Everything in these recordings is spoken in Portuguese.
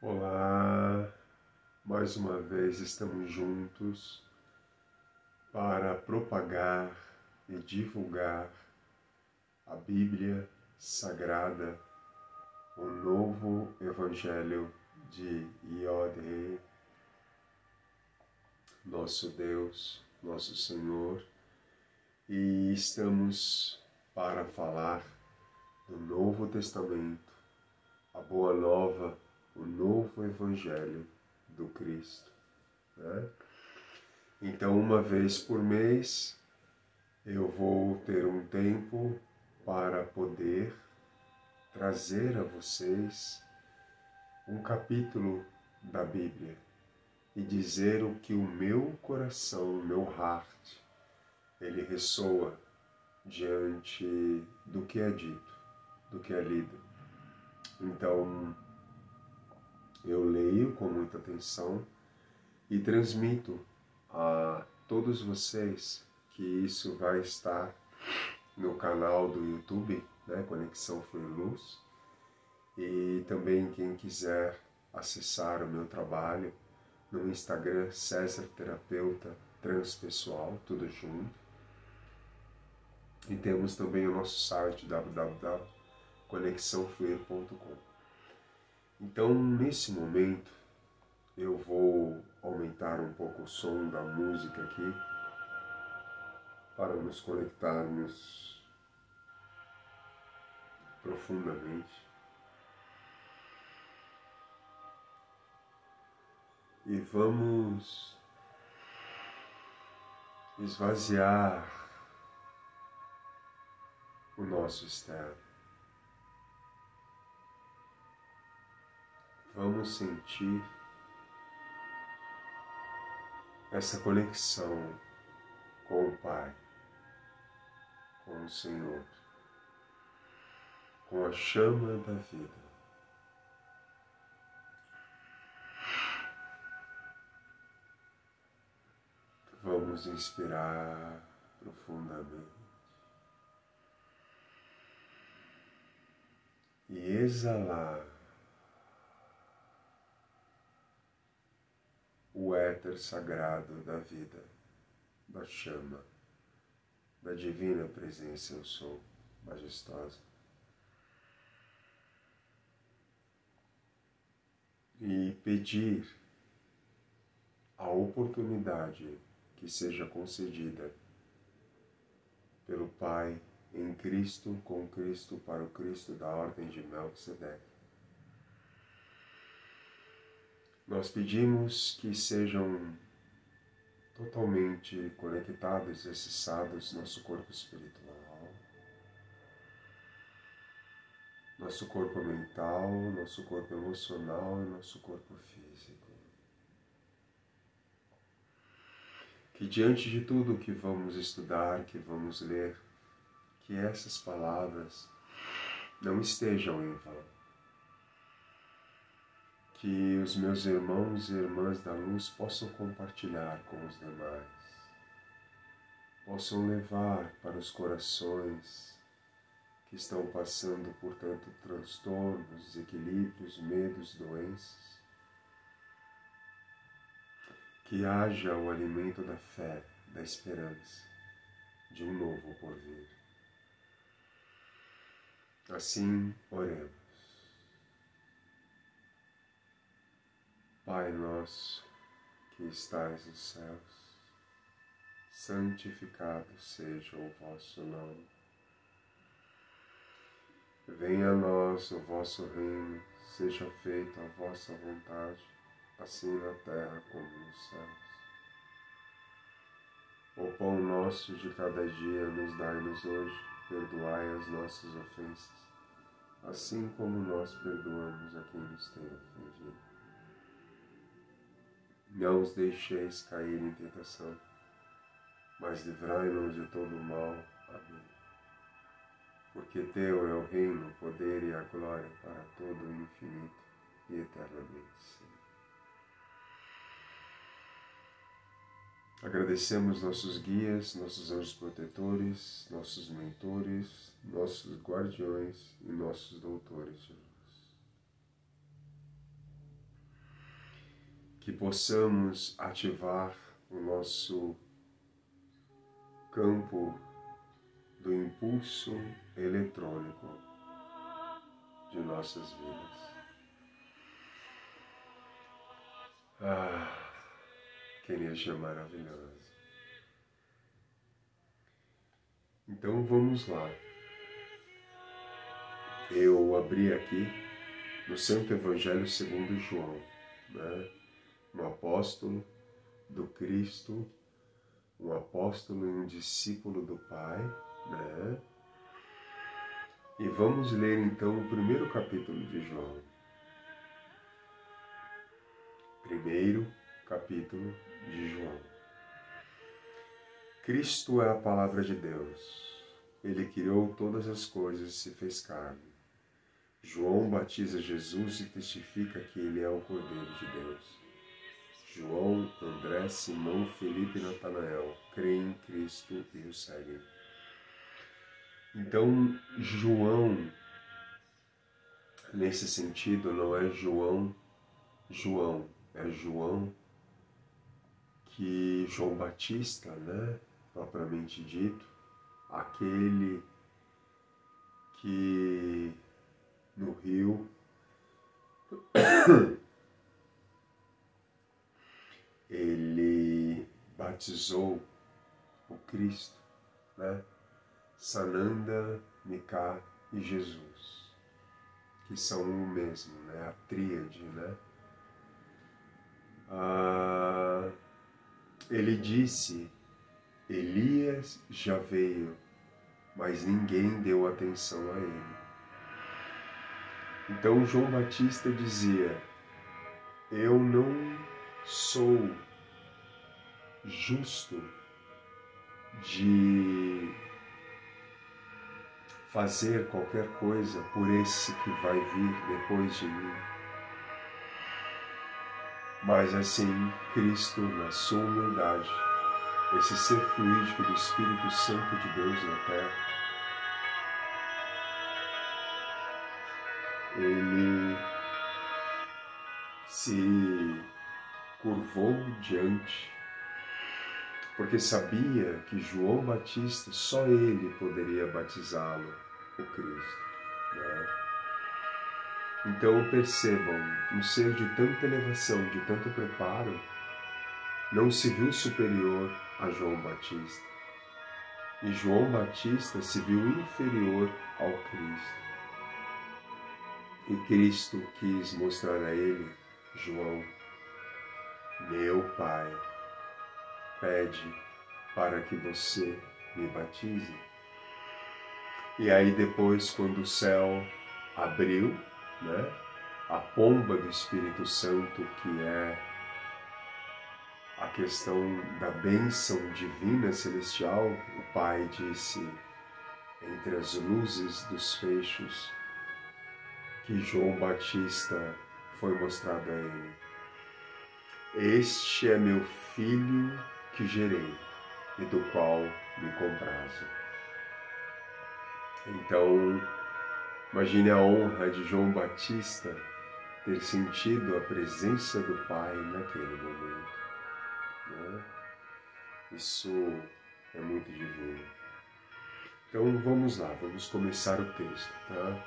Olá, mais uma vez estamos juntos para propagar e divulgar a Bíblia Sagrada, o novo Evangelho de Yod-Heh, nosso Deus, nosso Senhor, e estamos para falar do Novo Testamento, a Boa Nova, o novo Evangelho do Cristo, né? Então, uma vez por mês, eu vou ter um tempo para poder trazer a vocês um capítulo da Bíblia e dizer o que o meu coração, o meu heart, ele ressoa diante do que é dito, do que é lido. Então, eu leio com muita atenção e transmito a todos vocês que isso vai estar no canal do YouTube, né, Conexão Flui Luz, e também quem quiser acessar o meu trabalho no Instagram, César Terapeuta Transpessoal, tudo junto. E temos também o nosso site www.conexãofluir.com. Então, nesse momento, eu vou aumentar um pouco o som da música aqui para nos conectarmos profundamente. E vamos esvaziar o nosso externo. Vamos sentir essa conexão com o Pai, com o Senhor, com a chama da vida. Vamos inspirar profundamente e exalar o éter sagrado da vida, da chama, da divina presença eu sou, majestosa. E pedir a oportunidade que seja concedida pelo Pai em Cristo, com Cristo, para o Cristo da Ordem de Melquisedeque. Nós pedimos que sejam totalmente conectados e acessados nosso corpo espiritual, nosso corpo mental, nosso corpo emocional e nosso corpo físico. Que diante de tudo que vamos estudar, que vamos ler, que essas palavras não estejam em vão. Que os meus irmãos e irmãs da luz possam compartilhar com os demais, possam levar para os corações que estão passando por tanto transtornos, desequilíbrios, medos, doenças, que haja o alimento da fé, da esperança, de um novo porvir. Assim, oremos. Pai nosso, que estais nos céus, santificado seja o vosso nome. Venha a nós o vosso reino, seja feita a vossa vontade, assim na terra como nos céus. O pão nosso de cada dia nos dai-nos hoje, perdoai as nossas ofensas, assim como nós perdoamos a quem nos tem ofendido. Não os deixeis cair em tentação, mas livrai-nos de todo o mal. Amém. Porque teu é o reino, o poder e a glória para todo o infinito e eternamente. Sim. Agradecemos nossos guias, nossos anjos protetores, nossos mentores, nossos guardiões e nossos doutores de luz. que possamos ativar o nosso campo do impulso eletrônico de nossas vidas. Que energia maravilhosa. Então vamos lá. Eu abri aqui no Santo Evangelho segundo João, né? Um apóstolo do Cristo, um apóstolo e um discípulo do Pai, né? E vamos ler então o primeiro capítulo de João. Primeiro capítulo de João. Cristo é a palavra de Deus. Ele criou todas as coisas e se fez carne. João batiza Jesus e testifica que ele é o Cordeiro de Deus. João, André, Simão, Felipe e Natanael creem em Cristo e o seguem. Então, João, nesse sentido, não é João, é João que João Batista, né, propriamente dito, aquele que no rio ele batizou o Cristo, né? Sananda, Mika e Jesus, que são o mesmo, né? A tríade, né? Ele disse, Elias já veio, mas ninguém deu atenção a ele. Então João Batista dizia, eu não sou justo de fazer qualquer coisa por esse que vai vir depois de mim. Mas assim, Cristo, na sua humildade, esse ser fluídico do Espírito Santo de Deus na terra, ele se curvou diante, porque sabia que João Batista, só ele poderia batizá-lo, o Cristo, né? Então percebam, um ser de tanta elevação, de tanto preparo, não se viu superior a João Batista. E João Batista se viu inferior ao Cristo. E Cristo quis mostrar a ele, João, meu Pai pede para que você me batize. E aí depois, quando o céu abriu, né, a pomba do Espírito Santo, que é a questão da bênção divina celestial, o Pai disse, entre as luzes dos feixes, que João Batista foi mostrado a ele. Este é meu filho que gerei e do qual me comprazo. Então, imagine a honra de João Batista ter sentido a presença do Pai naquele momento, né? Isso é muito divino. Então vamos lá, vamos começar o texto, tá?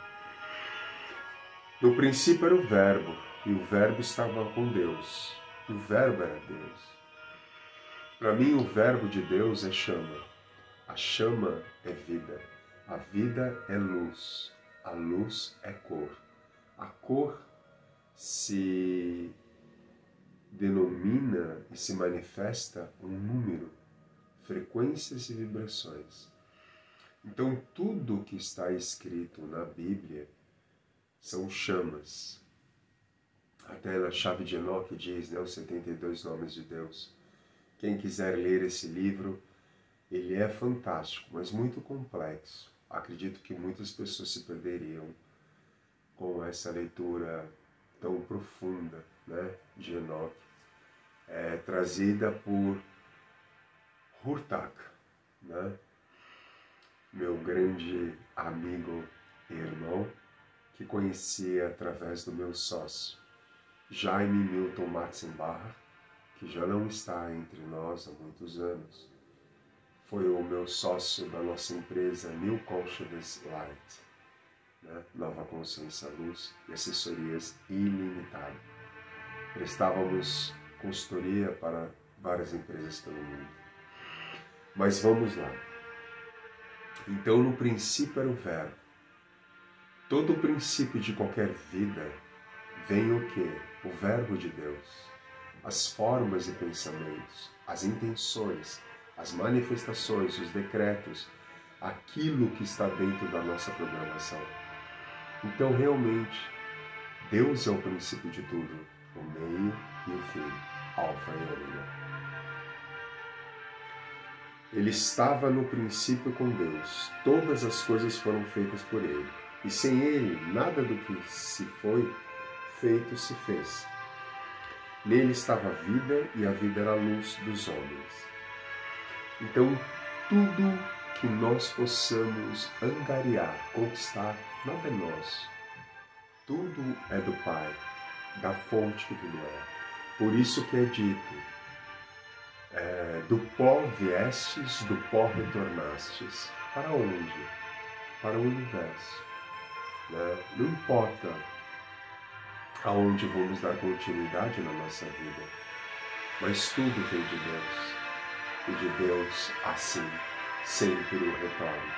No princípio era o Verbo, e o Verbo estava com Deus, e o Verbo era Deus. Para mim, o Verbo de Deus é chama. A chama é vida. A vida é luz. A luz é cor. A cor se denomina e se manifesta um número, frequências e vibrações. Então, tudo que está escrito na Bíblia são chamas. Até na chave de Enoque diz, né, os 72 nomes de Deus. Quem quiser ler esse livro, ele é fantástico, mas muito complexo. Acredito que muitas pessoas se perderiam com essa leitura tão profunda, né, de Enoque, trazida por Hurtak, né, meu grande amigo e irmão, que conhecia através do meu sócio. Jaime Milton Matzenbach, que já não está entre nós há muitos anos, foi o meu sócio da nossa empresa New Consciousness Light, né? Nova Consciência Luz e assessorias ilimitadas. Prestávamos consultoria para várias empresas pelo mundo. Mas vamos lá. Então, no princípio era o Verbo. Todo o princípio de qualquer vida vem o quê? O Verbo de Deus. As formas e pensamentos, as intenções, as manifestações, os decretos, aquilo que está dentro da nossa programação. Então, realmente, Deus é o princípio de tudo, o meio e o fim, alfa e ômega. Ele estava no princípio com Deus, todas as coisas foram feitas por Ele, e sem Ele, nada do que se foi feito se fez. Nele estava a vida, e a vida era a luz dos homens. Então, tudo que nós possamos angariar, conquistar, nada é nosso. Tudo é do Pai, da fonte que tudo é. Por isso que é dito, do pó viestes, do pó retornastes. Para onde? Para o universo. Né? Não importa aonde vamos dar continuidade na nossa vida, mas tudo vem de Deus. E de Deus, assim, sempre o retorno.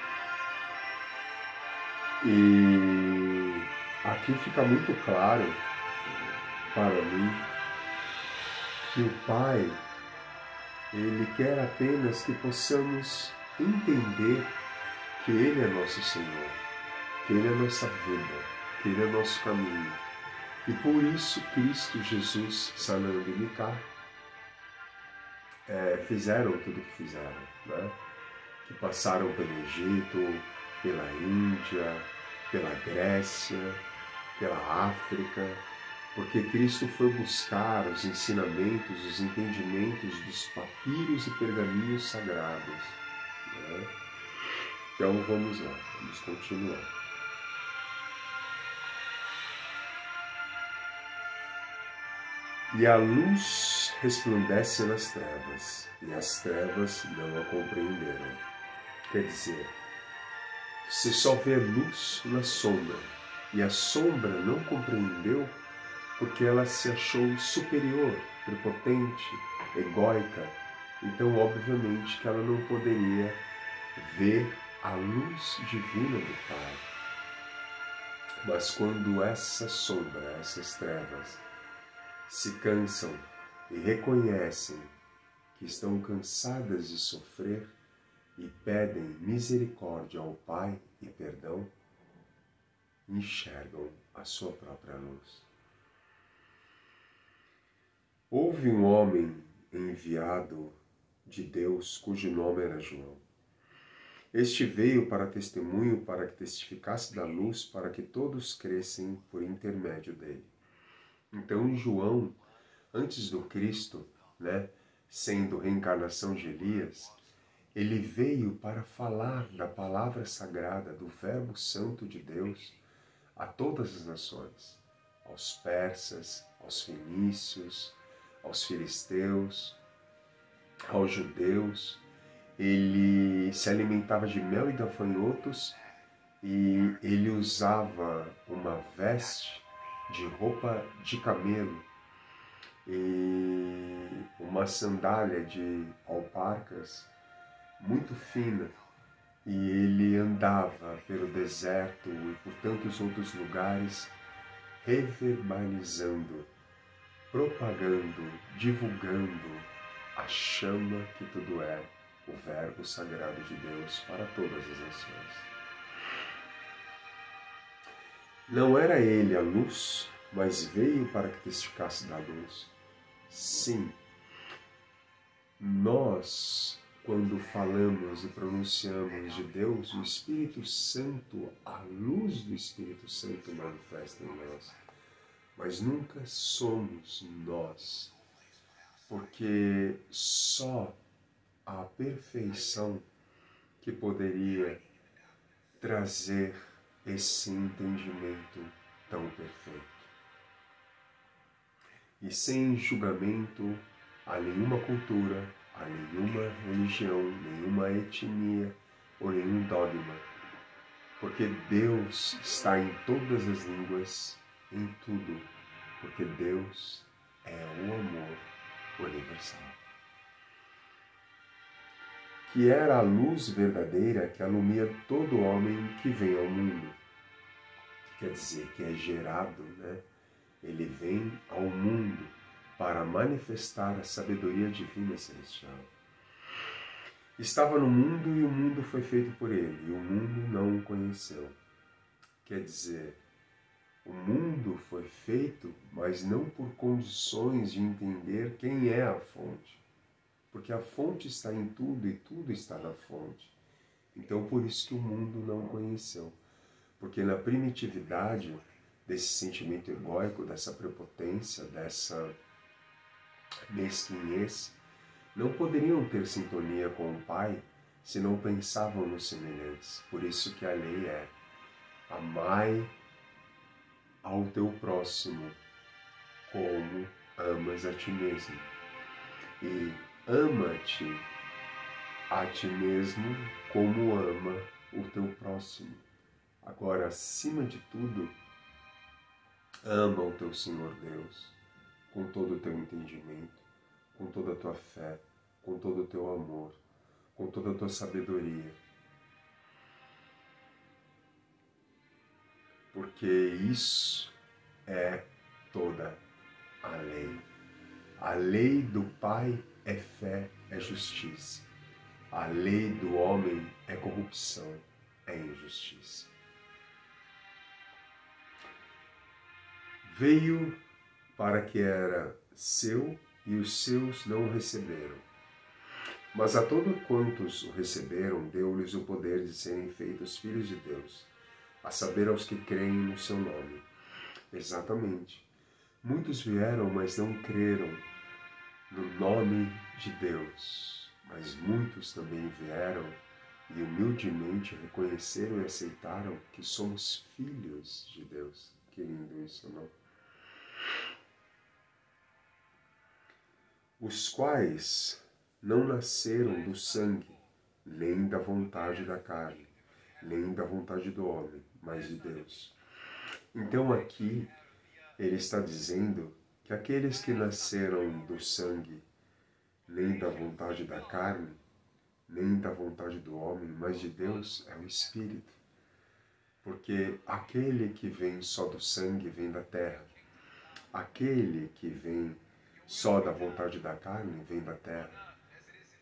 E aqui fica muito claro para mim que o Pai, Ele quer apenas que possamos entender que Ele é nosso Senhor, que Ele é nossa vida, que Ele é nosso caminho. E por isso Cristo, Jesus, Sananda e Mika fizeram tudo o que fizeram, né? Que passaram pelo Egito, pela Índia, pela Grécia, pela África, porque Cristo foi buscar os ensinamentos, os entendimentos dos papiros e pergaminhos sagrados. Né? Então vamos lá, vamos continuar. E a luz resplandece nas trevas, e as trevas não a compreenderam. Quer dizer, você só vê luz na sombra, e a sombra não compreendeu porque ela se achou superior, prepotente, egóica. Então, obviamente, que ela não poderia ver a luz divina do Pai. Mas quando essa sombra, essas trevas, se cansam e reconhecem que estão cansadas de sofrer e pedem misericórdia ao Pai e perdão, enxergam a sua própria luz. Houve um homem enviado de Deus cujo nome era João. Este veio para testemunho, para que testificasse da luz, para que todos crescem por intermédio dele. Então João, antes do Cristo, né, sendo reencarnação de Elias, ele veio para falar da palavra sagrada, do Verbo Santo de Deus, a todas as nações, aos persas, aos fenícios, aos filisteus, aos judeus. Ele se alimentava de mel e gafanhotos e ele usava uma veste de roupa de camelo e uma sandália de alparcas muito fina. E ele andava pelo deserto e por tantos outros lugares, reverbalizando, propagando, divulgando a chama que tudo é, o Verbo Sagrado de Deus para todas as nações. Não era ele a luz, mas veio para que testificasse da luz. Sim, nós, quando falamos e pronunciamos de Deus, o Espírito Santo, a luz do Espírito Santo manifesta em nós. Mas nunca somos nós, porque só a perfeição que poderia trazer esse entendimento tão perfeito. e sem julgamento a nenhuma cultura, a nenhuma religião, nenhuma etnia ou nenhum dogma. Porque Deus está em todas as línguas, em tudo, porque Deus é o amor universal. Que era a luz verdadeira que alumia todo homem que vem ao mundo. Quer dizer, que é gerado, né? Ele vem ao mundo para manifestar a sabedoria divina celestial. Estava no mundo e o mundo foi feito por ele, e o mundo não o conheceu. Quer dizer, o mundo foi feito, mas não por condições de entender quem é a fonte. Porque a fonte está em tudo e tudo está na fonte. Então, por isso que o mundo não conheceu. Porque na primitividade desse sentimento egóico, dessa prepotência, dessa mesquinhez, não poderiam ter sintonia com o Pai se não pensavam nos semelhantes. Por isso que a lei é: amai ao teu próximo como amas a ti mesmo. E ama-te a ti mesmo como ama o teu próximo. Agora, acima de tudo, ama o teu Senhor Deus com todo o teu entendimento, com toda a tua fé, com todo o teu amor, com toda a tua sabedoria. Porque isso é toda a lei. A lei do Pai é fé, é justiça. A lei do homem é corrupção, é injustiça. Veio para que era seu e os seus não o receberam. Mas a todos quantos o receberam, deu-lhes o poder de serem feitos filhos de Deus, a saber, aos que creem no seu nome. Exatamente. Muitos vieram, mas não creram no nome de Deus. Mas muitos também vieram e humildemente reconheceram e aceitaram que somos filhos de Deus. Que lindo isso, não? Os quais não nasceram do sangue, nem da vontade da carne, nem da vontade do homem, mas de Deus. Então aqui ele está dizendo que aqueles que nasceram do sangue, nem da vontade da carne, nem da vontade do homem, mas de Deus, é o Espírito. Porque aquele que vem só do sangue vem da terra. Aquele que vem só da vontade da carne vem da terra.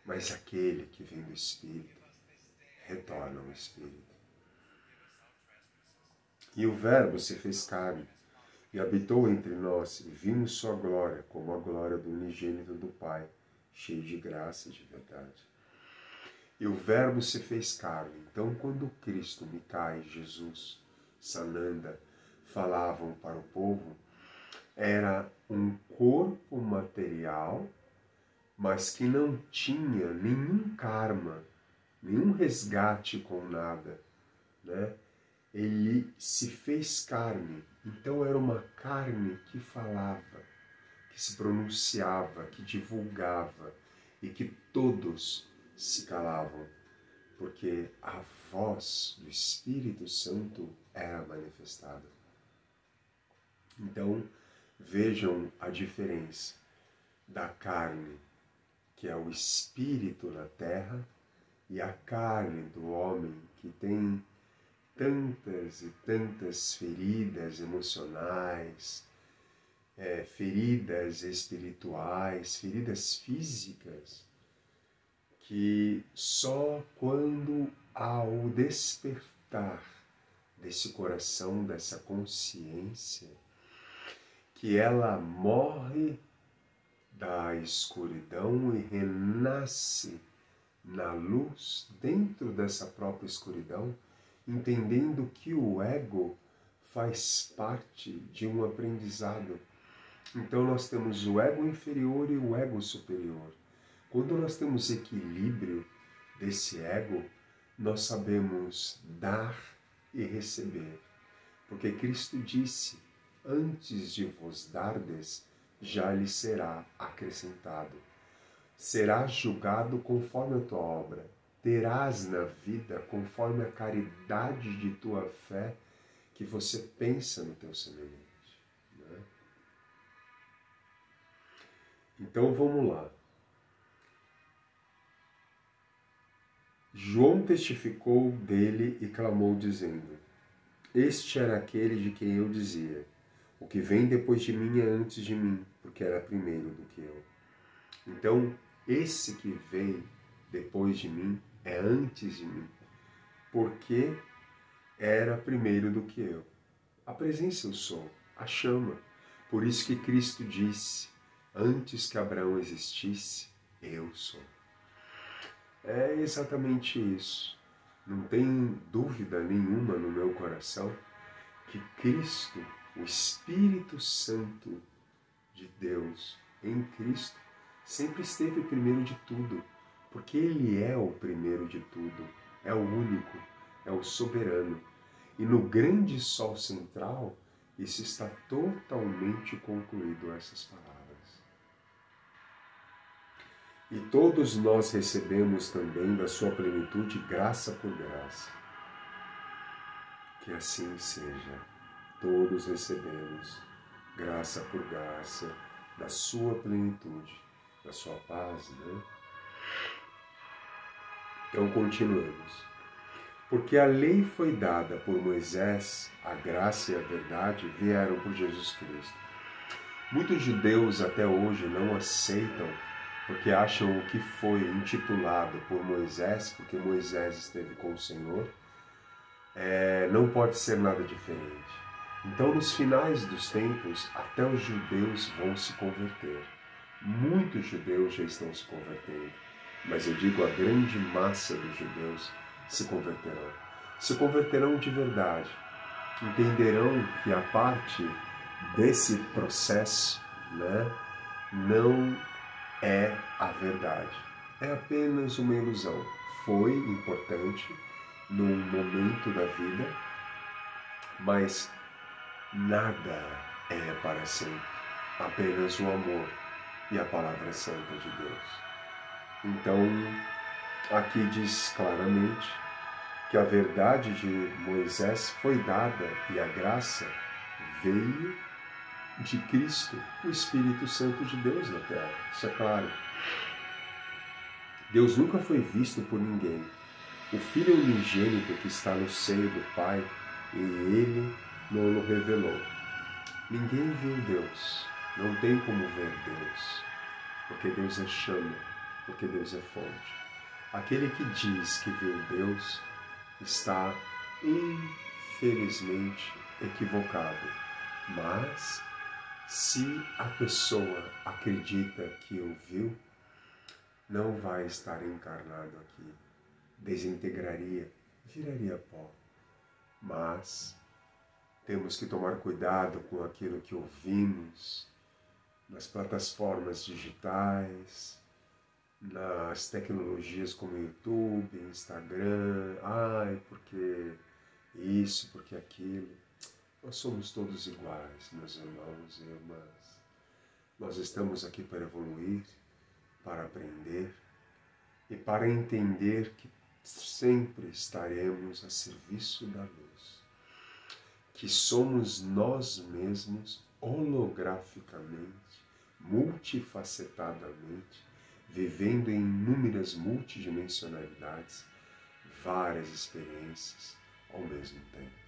Mas aquele que vem do Espírito retorna ao Espírito. E o Verbo se fez carne e habitou entre nós, e vimos sua glória, como a glória do unigênito do Pai, cheio de graça e de verdade. E o Verbo se fez carne. Então, quando Cristo, Micai, Jesus, Sananda falavam para o povo, era um corpo material, mas que não tinha nenhum karma, nenhum resgate com nada, né? Ele se fez carne, então era uma carne que falava, que se pronunciava, que divulgava e que todos se calavam, porque a voz do Espírito Santo era manifestada. Então, vejam a diferença da carne, que é o espírito na terra, e a carne do homem, que tem tantas e tantas feridas emocionais, feridas espirituais, feridas físicas, que só quando há o despertar desse coração, dessa consciência, que ela morre da escuridão e renasce na luz dentro dessa própria escuridão, entendendo que o ego faz parte de um aprendizado. Então nós temos o ego inferior e o ego superior. Quando nós temos equilíbrio desse ego, nós sabemos dar e receber. Porque Cristo disse: antes de vos dardes, já lhe será acrescentado. Serás julgado conforme a tua obra. Terás na vida conforme a caridade de tua fé que você pensa no teu semelhante. Né? Então vamos lá. João testificou dele e clamou dizendo: Este era aquele de quem eu dizia: o que vem depois de mim é antes de mim, porque era primeiro do que eu. Então, esse que veio depois de mim é antes de mim, porque era primeiro do que eu. A presença eu sou, a chama. Por isso que Cristo disse: antes que Abraão existisse, eu sou. É exatamente isso. Não tem dúvida nenhuma no meu coração que Cristo, o Espírito Santo de Deus em Cristo, sempre esteve primeiro de tudo, porque Ele é o primeiro de tudo, é o único, é o soberano. E no grande sol central, isso está totalmente concluído, essas palavras. E todos nós recebemos também da sua plenitude graça por graça. Que assim seja. Todos recebemos graça por graça da sua plenitude, da sua paz, né? Então continuemos. Porque a lei foi dada por Moisés, a graça e a verdade vieram por Jesus Cristo. Muitos judeus até hoje não aceitam, porque acham o que foi intitulado por Moisés, porque Moisés esteve com o Senhor, não pode ser nada diferente. Então, nos finais dos tempos, até os judeus vão se converter. Muitos judeus já estão se convertendo, mas eu digo a grande massa dos judeus se converterão. Se converterão de verdade. Entenderão que a parte desse processo, né, não é a verdade. É apenas uma ilusão. Foi importante num momento da vida, mas nada é para sempre. Apenas o amor e a palavra santa de Deus. Então, aqui diz claramente que a verdade de Moisés foi dada e a graça veio de Cristo, o Espírito Santo de Deus na terra. Isso é claro. Deus nunca foi visto por ninguém. O Filho unigênito que está no seio do Pai, e Ele não o revelou. Ninguém viu Deus. Não tem como ver Deus. Porque Deus é chama. Porque Deus é fonte. Aquele que diz que viu Deus está, infelizmente, equivocado. Mas, se a pessoa acredita que o viu, não vai estar encarnado aqui. Desintegraria, viraria pó. Mas temos que tomar cuidado com aquilo que ouvimos nas plataformas digitais, nas tecnologias como YouTube, Instagram, porque isso, porque aquilo. Nós somos todos iguais, meus irmãos e irmãs. Nós estamos aqui para evoluir, para aprender e para entender que sempre estaremos a serviço da luz. Que somos nós mesmos, holograficamente, multifacetadamente, vivendo em inúmeras multidimensionalidades, várias experiências ao mesmo tempo.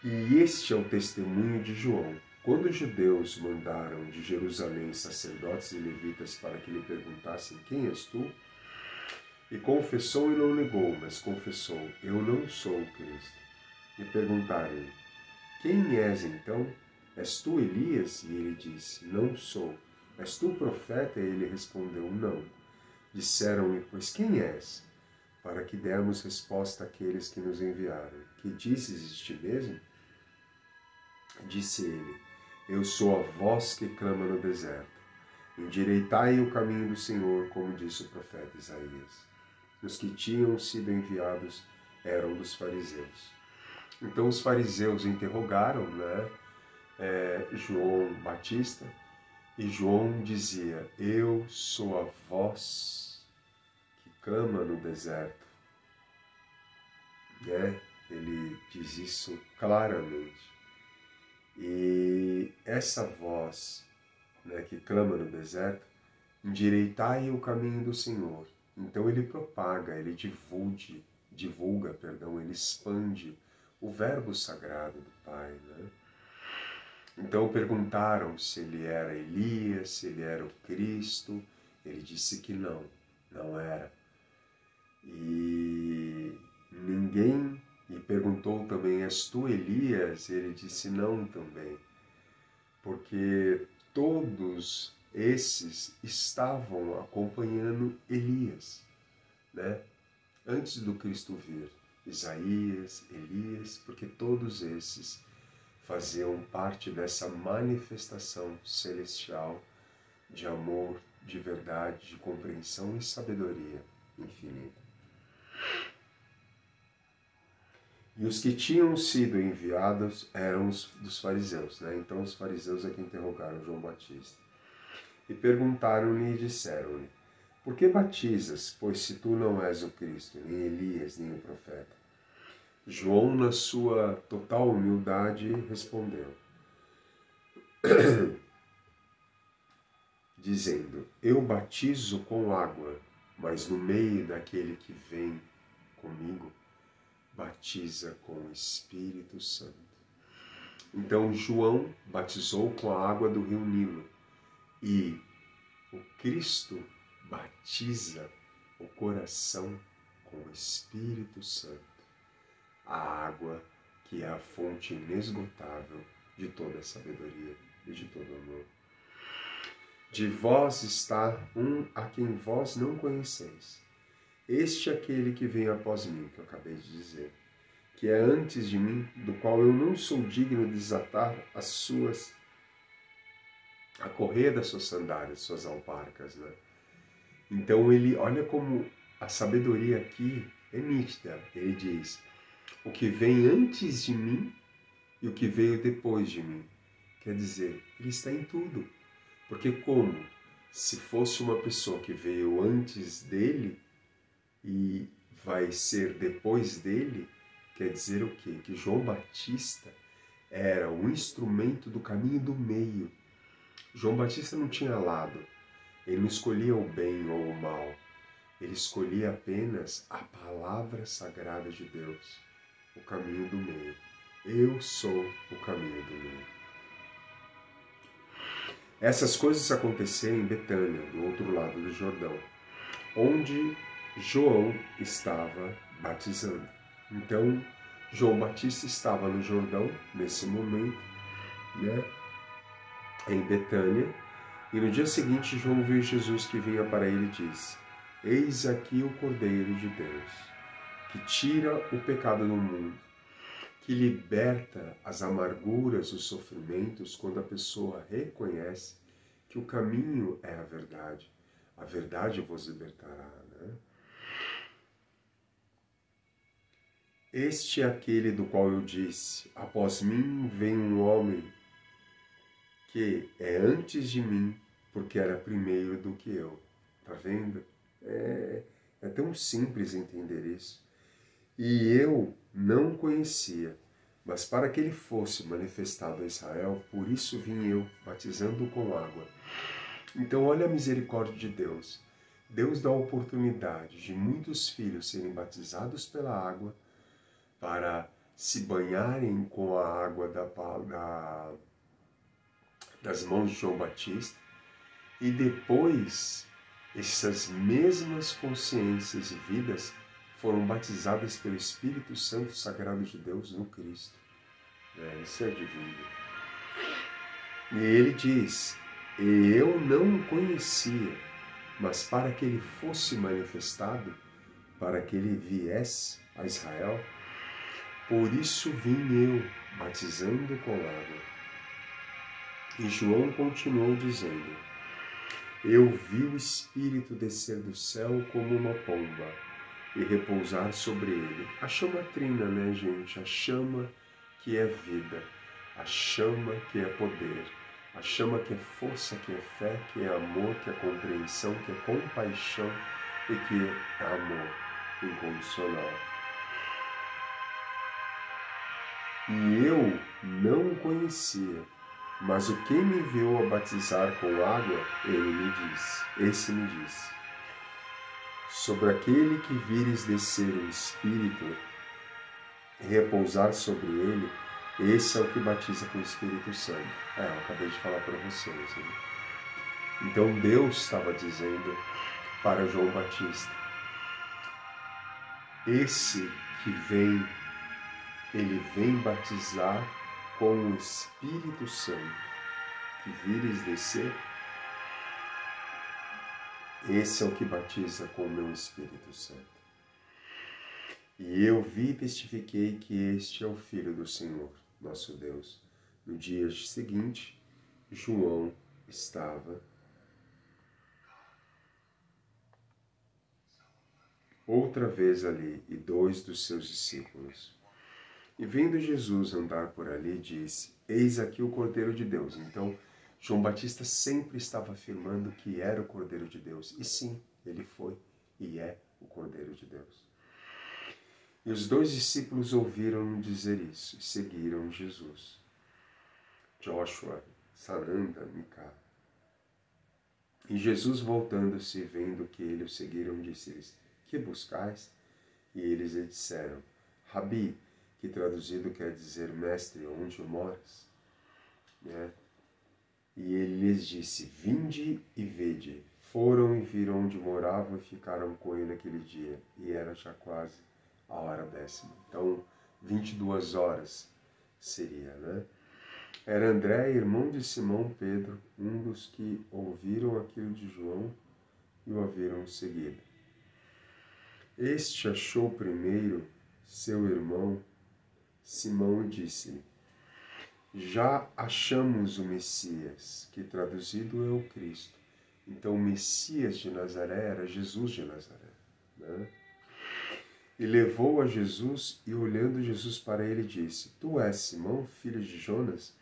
E este é o testemunho de João. Quando os judeus mandaram de Jerusalém sacerdotes e levitas para que lhe perguntassem: quem és tu? E confessou e não negou, mas confessou: eu não sou o Cristo. E perguntaram-lhe: quem és então? És tu Elias? E ele disse: não sou. És tu o profeta? E ele respondeu: não. Disseram-lhe: pois quem és? Para que demos resposta àqueles que nos enviaram. Que dizes de ti mesmo? Disse ele: eu sou a voz que clama no deserto. Endireitai o caminho do Senhor, como disse o profeta Isaías. Os que tinham sido enviados eram dos fariseus. Então os fariseus interrogaram, João Batista, e João dizia: eu sou a voz que clama no deserto. Ele diz isso claramente. E essa voz, que clama no deserto, endireitai o caminho do Senhor. Então ele propaga, ele divulga, ele expande o verbo sagrado do Pai. Então perguntaram se ele era Elias, se ele era o Cristo. Ele disse que não era. E perguntou também: és tu Elias? Ele disse não também, porque todos esses estavam acompanhando Elias, antes do Cristo vir. Isaías, Elias, porque todos esses faziam parte dessa manifestação celestial de amor, de verdade, de compreensão e sabedoria infinita. E os que tinham sido enviados eram os dos fariseus. Então os fariseus é que interrogaram João Batista. E perguntaram-lhe e disseram-lhe: por que batizas, pois se tu não és o Cristo, nem Elias, nem o profeta? João, na sua total humildade, respondeu, dizendo: eu batizo com água, mas no meio daquele que vem comigo, batiza com o Espírito Santo. Então João batizou com a água do rio Nilo, e o Cristo batiza o coração com o Espírito Santo, a água que é a fonte inesgotável de toda a sabedoria e de todo amor. De vós está um a quem vós não conheceis. Este é aquele que vem após mim, que eu acabei de dizer, que é antes de mim, do qual eu não sou digno de desatar a correia das suas sandálias, suas alparcas. Então olha como a sabedoria aqui é nítida. Ele diz: o que vem antes de mim e o que veio depois de mim. Quer dizer, ele está em tudo. Porque como se fosse uma pessoa que veio antes dele e vai ser depois dele, quer dizer o quê? Que João Batista era um instrumento do caminho do meio. João Batista não tinha lado, ele não escolhia o bem ou o mal, ele escolhia apenas a palavra sagrada de Deus, o caminho do meio. Eu sou o caminho do meio. Essas coisas aconteceram em Betânia, do outro lado do Jordão, onde João estava batizando. Então, João Batista estava no Jordão, nesse momento, em Betânia, e no dia seguinte João viu Jesus que vinha para ele e disse: eis aqui o Cordeiro de Deus, que tira o pecado do mundo, que liberta as amarguras, os sofrimentos, quando a pessoa reconhece que o caminho é a verdade vos libertará. Este é aquele do qual eu disse: após mim vem um homem que é antes de mim, porque era primeiro do que eu. Tá vendo? É tão simples entender isso. E eu não conhecia, mas para que ele fosse manifestado a Israel, por isso vim eu, batizando com água. Então olha a misericórdia de Deus. Deus dá a oportunidade de muitos filhos serem batizados pela água, para se banharem com a água das mãos de João Batista, e depois essas mesmas consciências e vidas foram batizadas pelo Espírito Santo Sagrado de Deus no Cristo. Isso é divino. E ele diz: e eu não o conhecia, mas para que ele fosse manifestado, para que ele viesse a Israel, por isso vim eu, batizando com água. E João continuou dizendo: eu vi o Espírito descer do céu como uma pomba e repousar sobre ele. A chama trina, gente? A chama que é vida. a chama que é poder, a chama que é força, que é fé, que é amor, que é compreensão, que é compaixão e que é amor incondicional. E eu não o conhecia, mas o que me enviou a batizar com água, esse me disse, sobre aquele que vires descer o Espírito e repousar sobre ele, esse é o que batiza com o Espírito Santo. Eu acabei de falar para vocês. Né? Então Deus estava dizendo para João Batista, esse que vem, ele vem batizar com o Espírito Santo, que vires descer, esse é o que batiza com o meu Espírito Santo. E eu vi e testifiquei que este é o Filho do Senhor, nosso Deus. No dia seguinte, João estava outra vez ali, e 2 dos seus discípulos. E vendo Jesus andar por ali, disse, eis aqui o Cordeiro de Deus. Então, João Batista sempre estava afirmando que era o Cordeiro de Deus. E sim, ele foi e é o Cordeiro de Deus. E os 2 discípulos ouviram dizer isso e seguiram Jesus. Joshua, Sananda, Micá. E Jesus, voltando-se e vendo que ele o seguiram, disse-lhes, que buscais? E eles lhe disseram, Rabi, que traduzido quer dizer, mestre, onde moras? Né? E ele lhes disse, vinde e vede. Foram e viram onde moravam e ficaram com ele aquele dia. E era já quase a hora 10ª. Então, 22 horas seria, né? Era André, irmão de Simão Pedro, um dos que ouviram aquilo de João e o haviam seguido. Este achou primeiro seu irmão Simão e disse-lhe, já achamos o Messias, que traduzido é o Cristo. Então o Messias de Nazaré era Jesus de Nazaré. Né? E levou a Jesus e olhando Jesus para ele disse, tu és Simão, filho de Jonas?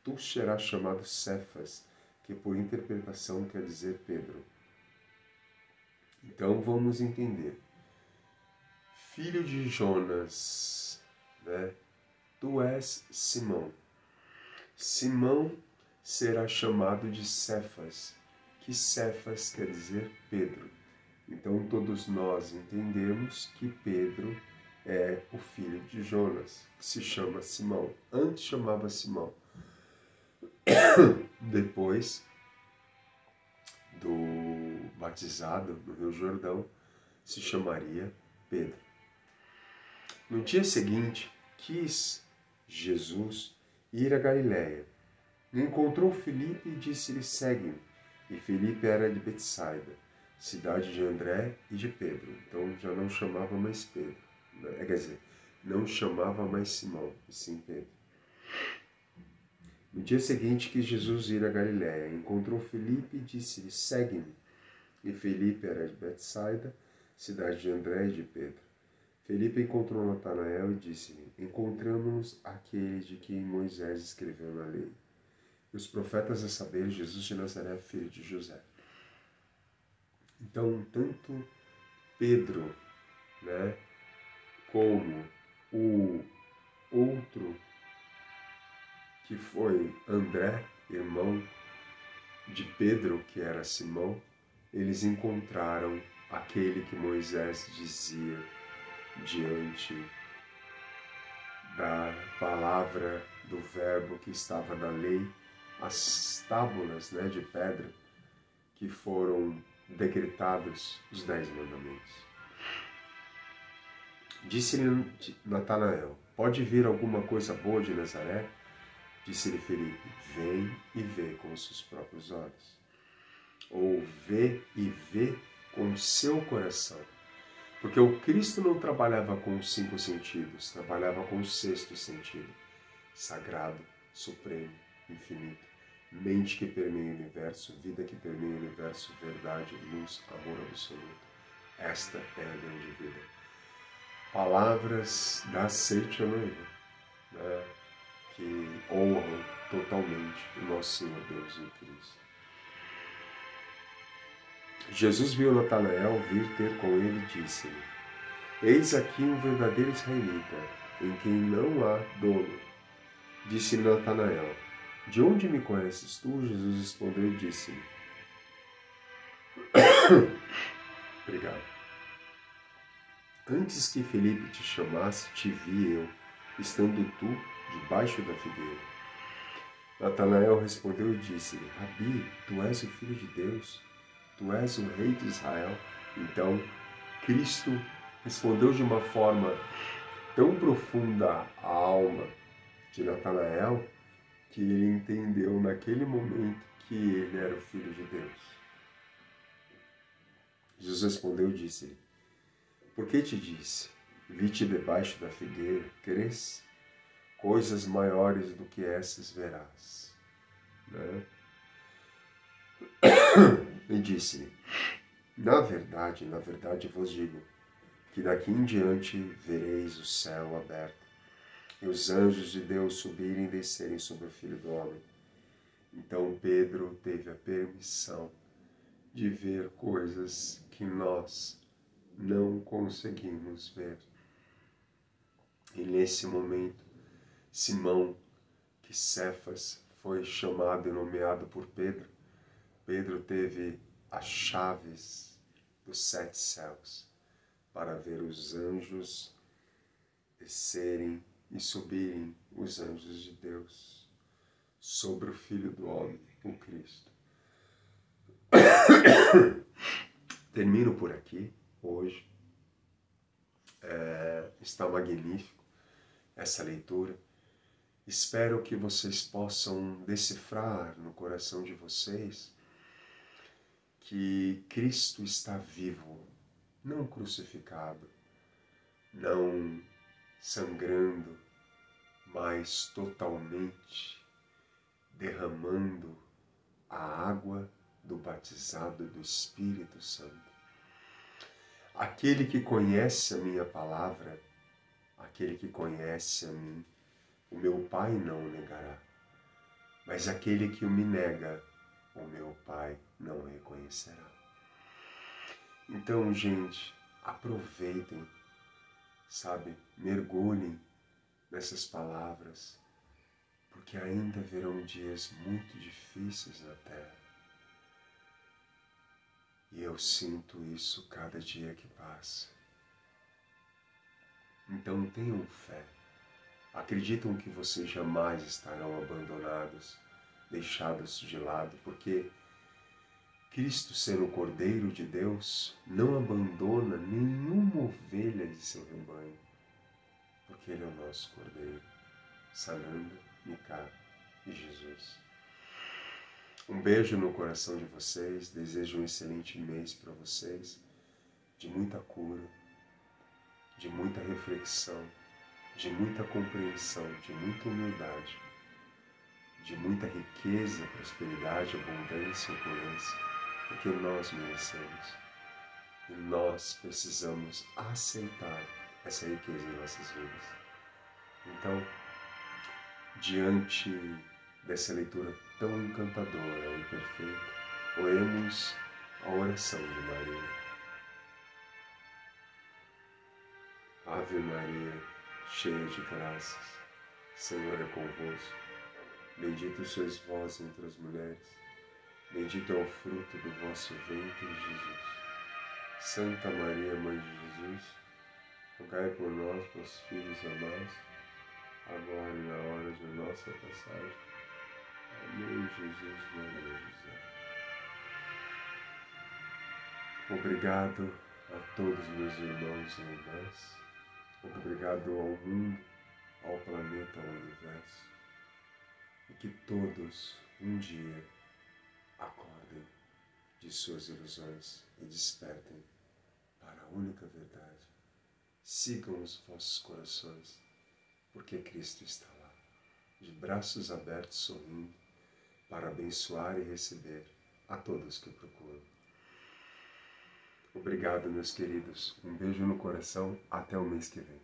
Tu serás chamado Cefas, que por interpretação quer dizer Pedro. Então vamos entender. Filho de Jonas, né? Tu és Simão. Simão será chamado de Cefas, que Cefas quer dizer Pedro. Então todos nós entendemos que Pedro é o filho de Jonas, que se chama Simão. Antes chamava Simão. Depois do batizado no Rio Jordão, se chamaria Pedro. No dia seguinte, quis Jesus ir a Galiléia. Encontrou Filipe e disse-lhe, segue-me. E Filipe era de Betsaida, cidade de André e de Pedro. Então já não chamava mais Pedro. Quer dizer, não chamava mais Simão, e sim Pedro. No dia seguinte, quis Jesus ir a Galiléia. Encontrou Filipe e disse-lhe, segue-me. E Filipe era de Betsaida, cidade de André e de Pedro. Filipe encontrou Natanael e disse-lhe, encontramos aquele de quem Moisés escreveu na lei. E os profetas, a saber, Jesus de Nazaré, filho de José. Então, tanto Pedro, né, como o outro, que foi André, irmão de Pedro, que era Simão, eles encontraram aquele que Moisés dizia diante da palavra do verbo que estava na lei, as tábuas, né, de pedra que foram decretados os 10 mandamentos. Disse-lhe Natanael, pode vir alguma coisa boa de Nazaré? Disse-lhe Filipe, vem e vê com os seus próprios olhos. Ou vê e vê com o seu coração. Porque o Cristo não trabalhava com os 5 sentidos, trabalhava com o 6º sentido. Sagrado, supremo, infinito. Mente que permeia o universo, vida que permeia o universo, verdade, luz, amor absoluto. Esta é a grande vida. Palavras da Seite Noiva, né? que honram totalmente o nosso Senhor Deus e Cristo. Jesus viu Natanael vir ter com ele e disse-lhe: Eis aqui um verdadeiro israelita, em quem não há dolo. Disse Natanael: De onde me conheces tu? Jesus respondeu e disse-lhe: Obrigado. Antes que Felipe te chamasse, te vi eu, estando tu debaixo da figueira. Natanael respondeu e disse-lhe: Rabi, tu és o Filho de Deus, tu és o Rei de Israel. Então, Cristo respondeu de uma forma tão profunda à alma de Natanael, que ele entendeu naquele momento que ele era o Filho de Deus. Jesus respondeu e disse-lhe: Por que te disse? Vi-te debaixo da figueira, crês? Coisas maiores do que essas verás. Né? E disse-lhe: na verdade vos digo, que daqui em diante vereis o céu aberto, e os anjos de Deus subirem e descerem sobre o Filho do Homem. Então Pedro teve a permissão de ver coisas que nós não conseguimos ver. E nesse momento, Simão, que Cefas foi chamado e nomeado por Pedro, Pedro teve as chaves dos 7 céus para ver os anjos descerem e subirem, os anjos de Deus, sobre o Filho do Homem, o Cristo. Termino por aqui, hoje. Está magnífico essa leitura. Espero que vocês possam decifrar no coração de vocês que Cristo está vivo, não crucificado, não sangrando, mas totalmente derramando a água do batizado do Espírito Santo. Aquele que conhece a minha palavra, aquele que conhece a mim, o meu Pai não o negará. Mas aquele que me nega, o meu Pai não o reconhecerá. Então, gente, aproveitem, sabe, mergulhem nessas palavras, porque ainda virão dias muito difíceis na Terra. E eu sinto isso cada dia que passa. Então tenham fé. Acreditam que vocês jamais estarão abandonados, deixados de lado, porque Cristo, sendo o Cordeiro de Deus, não abandona nenhuma ovelha de seu rebanho, porque Ele é o nosso Cordeiro, Sananda, Miká e Jesus. Um beijo no coração de vocês, desejo um excelente mês para vocês, de muita cura, de muita reflexão, de muita compreensão, de muita humildade, de muita riqueza, prosperidade, abundância e opulência, porque nós merecemos. E nós precisamos aceitar essa riqueza em nossas vidas. Então, diante dessa leitura tão encantadora e perfeita, oremos a oração de Maria. Ave Maria, cheia de graças, Senhor é convosco. Bendita sois vós entre as mulheres, bendito é o fruto do vosso ventre, Jesus. Santa Maria, Mãe de Jesus, rogai por nós, vossos filhos amados, agora e na hora de nossa passagem. Amém, Jesus, Maria, José. Obrigado a todos meus irmãos e irmãs. Obrigado ao mundo, ao planeta, ao universo. E que todos um dia acordem de suas ilusões e despertem para a única verdade. Sigam os vossos corações, porque Cristo está lá, de braços abertos, sorrindo, para abençoar e receber a todos que o procuram. Obrigado, meus queridos. Um beijo no coração. Até o mês que vem.